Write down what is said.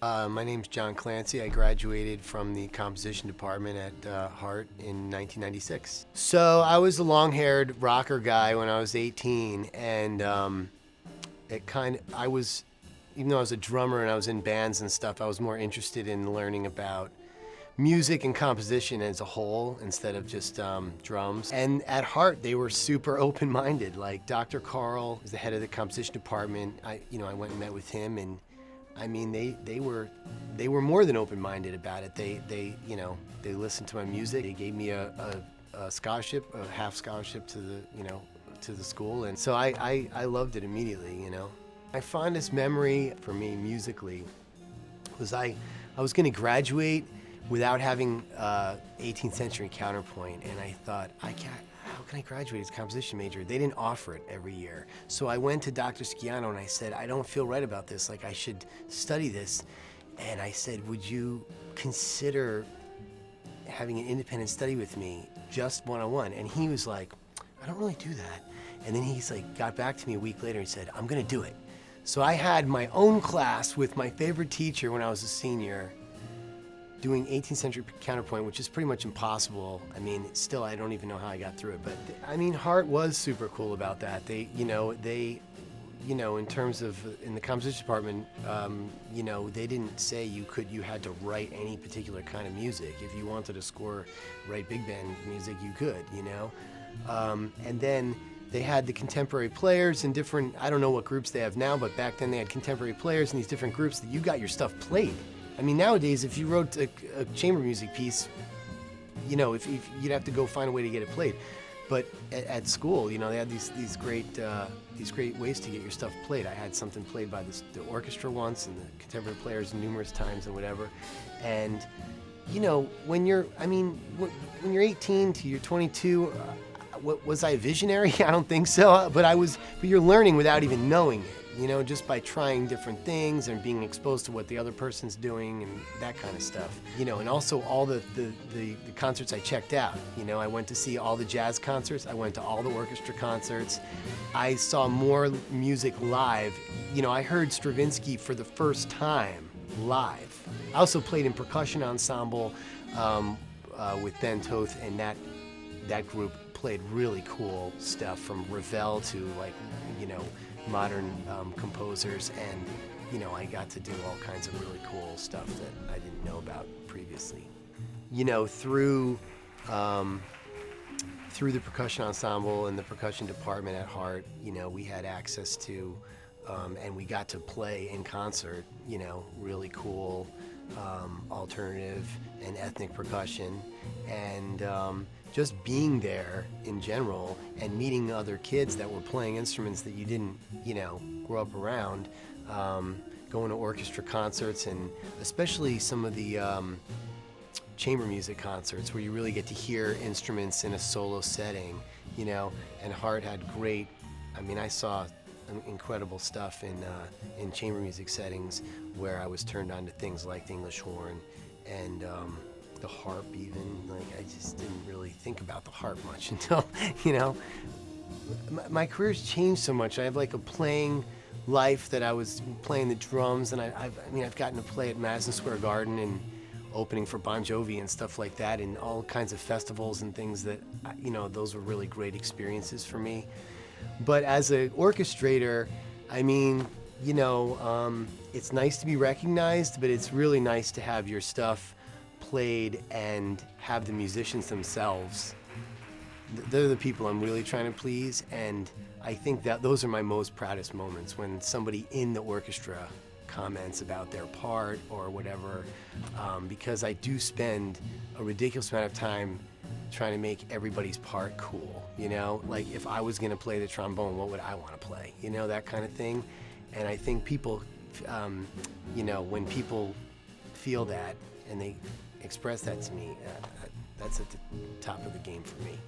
My name's John Clancy. I graduated from the composition department at Hartt in 1996. So I was a long-haired rocker guy when I was 18, and even though I was a drummer and I was in bands and stuff, I was more interested in learning about music and composition as a whole instead of just drums. And at Hartt, they were super open-minded. Like Dr. Carl is the head of the composition department. I went and met with him, and I mean, they were more than open-minded about it. They listened to my music. They gave me a scholarship, a half scholarship to the school, and so I loved it immediately. My fondest memory for me musically was I was going to graduate without having 18th century counterpoint, and I thought, how can I graduate as a composition major? They didn't offer it every year. So I went to Dr. Schiano and I said, I don't feel right about this, like I should study this. And I said, would you consider having an independent study with me, just one-on-one? And he was like, I don't really do that. And then he's like, got back to me a week later and said, I'm gonna do it. So I had my own class with my favorite teacher when I was a senior, doing 18th century counterpoint, which is pretty much impossible. I mean, still, I don't even know how I got through it. But I mean, Hartt was super cool about that. They, in terms of in the composition department, they didn't say you had to write any particular kind of music. If you wanted to write big band music, you could, and then they had the contemporary players in different, I don't know what groups they have now, but back then they had contemporary players in these different groups that you got your stuff played. I mean, nowadays, if you wrote a chamber music piece, if you'd have to go find a way to get it played. But at school, they had these great ways to get your stuff played. I had something played by the orchestra once, and the contemporary players numerous times, and whatever. And when you're 18 to you're 22, was I a visionary? I don't think so. But you're learning without even knowing it. Just by trying different things and being exposed to what the other person's doing and that kind of stuff. And also all the concerts I checked out. I went to see all the jazz concerts. I went to all the orchestra concerts. I saw more music live. I heard Stravinsky for the first time live. I also played in percussion ensemble with Ben Toth, and that group played really cool stuff from Ravel to modern composers, and I got to do all kinds of really cool stuff that I didn't know about previously. Through the percussion ensemble and the percussion department at Hartt, we had access to and we got to play in concert, really cool alternative and ethnic percussion, and just being there in general and meeting other kids that were playing instruments that you didn't, grow up around, going to orchestra concerts, and especially some of the chamber music concerts where you really get to hear instruments in a solo setting, and Hartt had great, I saw incredible stuff in chamber music settings where I was turned on to things like the English horn and the harp even. I just didn't really think about the harp much until, my career's changed so much. I have like a playing life that I was playing the drums, and I've gotten to play at Madison Square Garden and opening for Bon Jovi and stuff like that, and all kinds of festivals and things that, those were really great experiences for me. But as an orchestrator, it's nice to be recognized, but it's really nice to have your stuff played and have the musicians themselves. They're the people I'm really trying to please, and I think that those are my most proudest moments, when somebody in the orchestra comments about their part or whatever, because I do spend a ridiculous amount of time trying to make everybody's part cool, like if I was going to play the trombone, what would I want to play, that kind of thing. And I think people, when people feel that and they express that to me, that's at the top of the game for me.